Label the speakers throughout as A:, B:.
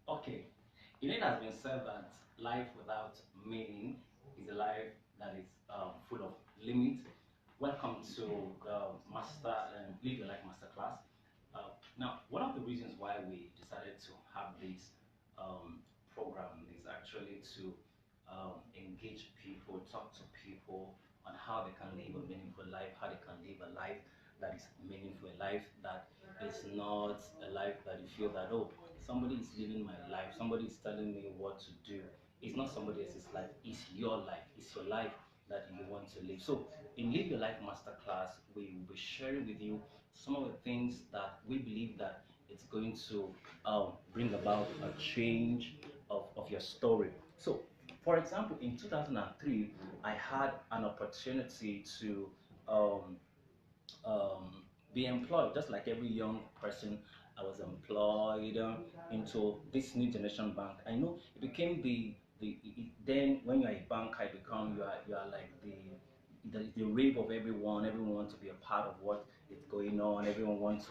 A: Okay, it has been said that life without meaning is a life that is full of limit. Welcome to the Master Live Your Life Masterclass. Now, one of the reasons why we decided to have this um, program is actually to engage people, talk to people on how they can live a meaningful life, how they can live a life that is meaningful, a life that is not a life that you feel that, oh, somebody is living my life, somebody is telling me what to do. It's not somebody else's life, it's your life, it's your life that you want to live. So in Live Your Life Masterclass, we will be sharing with you some of the things that we believe that it's going to bring about a change of your story. So for example, in 2003, I had an opportunity to um, be employed, just like every young person. I was employed into this new generation bank. I know it became then when you're a banker, I become you are like the rave of everyone. Everyone wants to be a part of what is going on. Everyone wants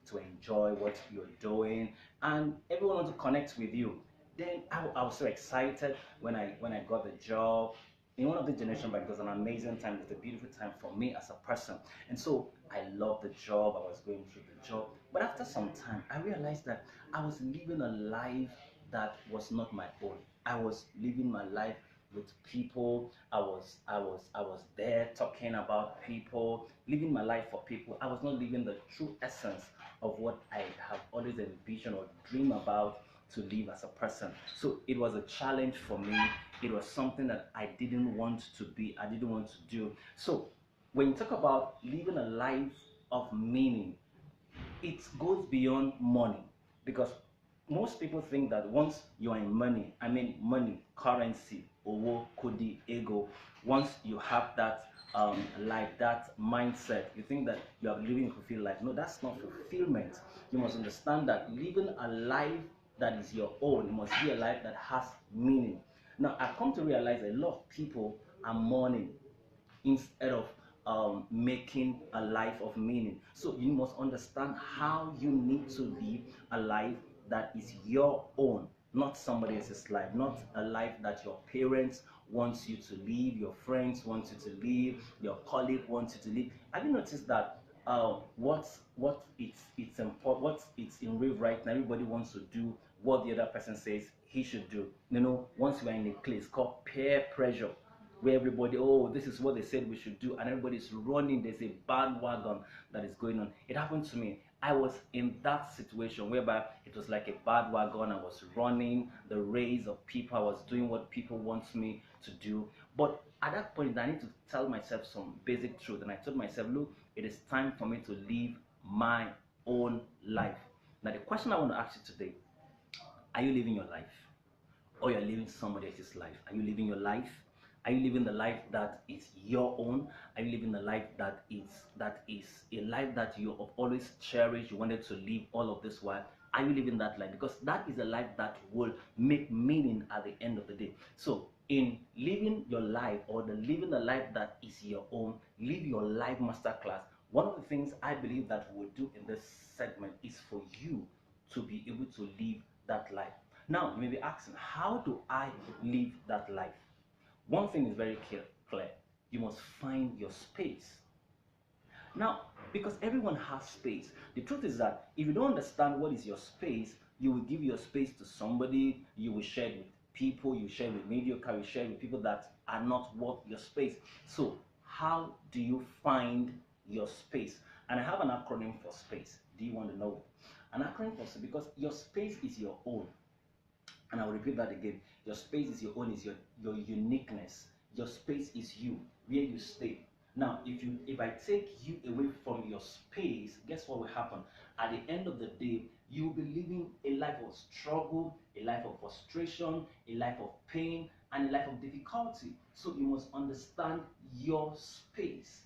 A: to enjoy what you're doing, and everyone wants to connect with you. Then I was so excited when I got the job in one of the generation bank. It was an amazing time. It was a beautiful time for me as a person, and so I loved the job. I was going through the job, but after some time, I realized that I was living a life that was not my own. I was living my life with people. I was there talking about people, living my life for people. I was not living the true essence of what I have always envisioned or dream about to live as a person. So it was a challenge for me. It was something that I didn't want to be, I didn't want to do. So when you talk about living a life of meaning, it goes beyond money, because most people think that once you are in money, I mean money, currency, owo, kudi, ego, once you have that life, that mindset, you think that you are living a fulfilled life. No, that's not fulfillment. You must understand that living a life that is your own, it must be a life that has meaning. Now, I've come to realize a lot of people are mourning instead of making a life of meaning. So you must understand how you need to live a life that is your own, not somebody else's life, not a life that your parents wants you to live, your friends want you to live, your colleague wants you to live. Have you noticed that what it's important, what it's in real right now, everybody wants to do what the other person says he should do. Once you are in a place called peer pressure, where everybody, oh, this is what they said we should do, and everybody's running. There's a bandwagon that is going on. It happened to me. I was in that situation whereby it was like a bandwagon. I was running the race of people. I was doing what people want me to do. But at that point, I need to tell myself some basic truth. And I told myself, look, it is time for me to live my own life. Now, the question I want to ask you today: are you living your life, or you're living somebody else's life? Are you living your life? Are you living the life that is your own? Are you living the life that is a life that you have always cherished, you wanted to live all of this while? Are you living that life? Because that is a life that will make meaning at the end of the day. So in living your life, or the living the life that is your own, live your life masterclass. One of the things I believe that we'll do in this segment is for you to be able to live that life. Now, you may be asking, how do I live that life? One thing is very clear. You must find your space. Now, because everyone has space, the truth is that if you don't understand what is your space, you will give your space to somebody, you will share it with people, you share it with mediocre, you share it with people that are not worth your space. So, how do you find your space? And I have an acronym for space. Do you want to know it? An acronym for space, because your space is your own. And I will repeat that again. Your space is your own, is your uniqueness. Your space is you, where you stay. Now, if I take you away from your space, guess what will happen? At the end of the day, you will be living a life of struggle, a life of frustration, a life of pain, and a life of difficulty. So you must understand your space.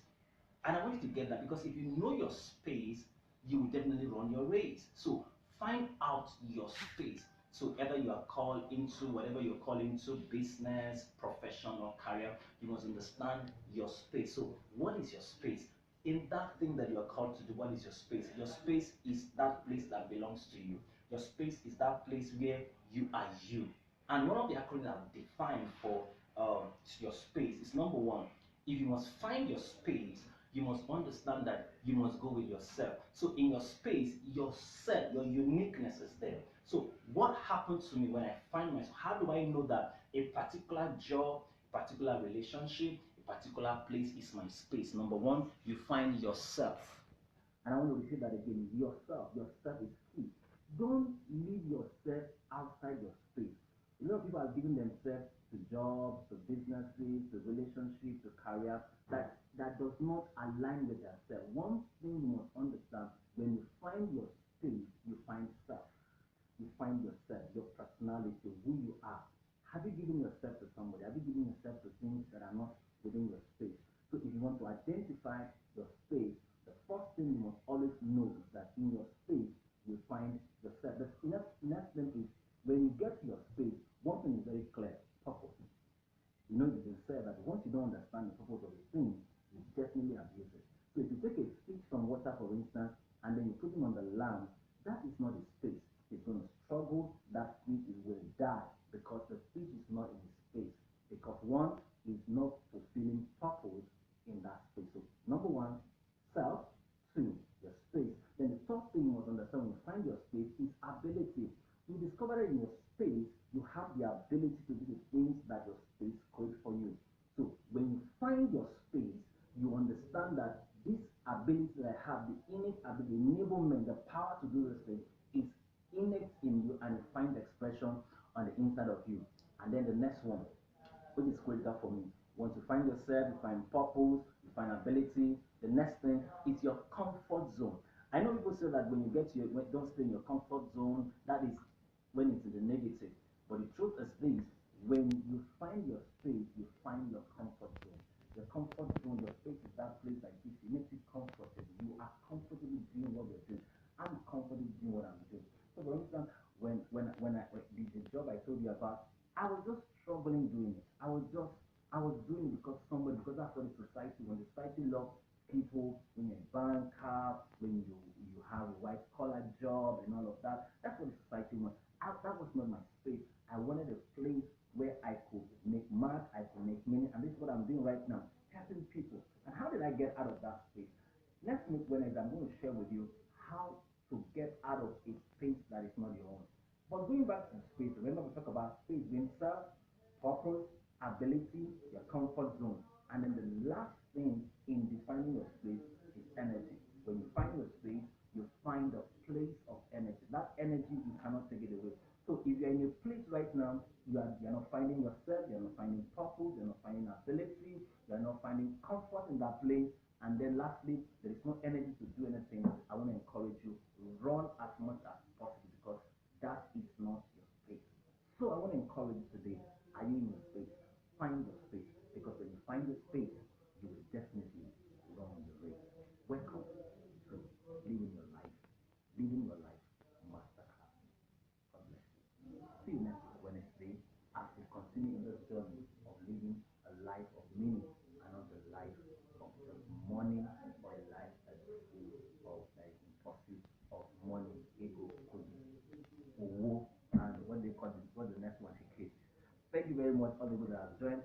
A: And I want you to get that, because if you know your space, you will definitely run your race. So find out your space. So either you are called into whatever you're called into, business, profession, or career, you must understand your space. So what is your space? In that thing that you are called to do, what is your space? Your space is that place that belongs to you. Your space is that place where you are you. And one of the acronyms I've defined for your space is number one. If you must find your space, you must understand that you must go with yourself. So in your space, yourself, your uniqueness is there. So what happens to me when I find myself? How do I know that a particular job, a particular relationship, a particular place is my space? Number one, you find yourself. And I want to repeat that again. Yourself. Yourself is key. Don't leave yourself outside your space. A lot of people are giving themselves to jobs, to businesses, to relationships, to career that does not align with themselves. One thing you must understand: when you find your space, you find self. You find yourself, your personality, who you are. Have you given yourself to somebody? Have you given yourself to things that are not within your space? So if you want to identify your space, the first thing you must always know is that in your space you find yourself. The next thing is when you get to your space, one thing is very clear: purpose. You know, it has been said that once you don't understand the purpose of a thing, you definitely abuse it. So if you take a fish from water, for instance, and then you put him on the land, that is not his space. He's going to struggle. That fish will die because the fish is not in his space. Because one is not fulfilling purpose in that space. So number one, self. Two, your space. Then the third thing you must understand when you find your space is ability. You discover that in your space, you have the ability to do the things that your space creates for you. So when you find your space, you understand that this ability that I have, the innate ability, the enablement, the power to do this thing is innate in you, and you find expression on the inside of you. And then the next one, which is critical for me. Once you find yourself, you find purpose, you find ability. The next thing is your comfort zone. I know people say that when you get to your, don't stay in your comfort zone, that is when it's in the negative. But the truth is this: when you find your space, you find your comfort zone. Your comfort zone, your space is that place that gives you, makes you comfortable. You are comfortable doing what you're doing. I'm comfortable doing what I'm doing. So for instance, when the job I told you about, I was just struggling doing it. I was doing it because somebody, because that's what the society, when the society loves people, when you're a banker, when you have a white collar job and all of that, that's what the society wants. That was not my space. I wanted a place where I could make mark, I could make meaning, and this is what I'm doing right now, helping people. And how did I get out of that space? Next week, Wednesday, I'm going to share with you how to get out of a space that is not your own. But going back to space, remember we talk about space being self, purpose, ability, your comfort zone. And then the last thing in defining your space is energy. When you find your space, you find a place of energy. That energy, you cannot take it away. So if you're in a place right now, you're not finding yourself, you're not finding purpose, you're not finding ability, you're not finding comfort in that place. And then lastly, there is no energy to do anything. I want to encourage you, run as much as possible, because that is not your space. So I want to encourage you today. Are you in your space? Find your space. Because when you find your space, you will definitely run the race. Welcome to Living Your Life. Living Your Life Masterclass. God bless you. See you next Wednesday as we continue in this journey of living a life of meaning and not a life of just money, or a life that is full of, like, in pursuit of money, ego, and what they call it, what the next one he creates. Thank you very much, all the people that have joined.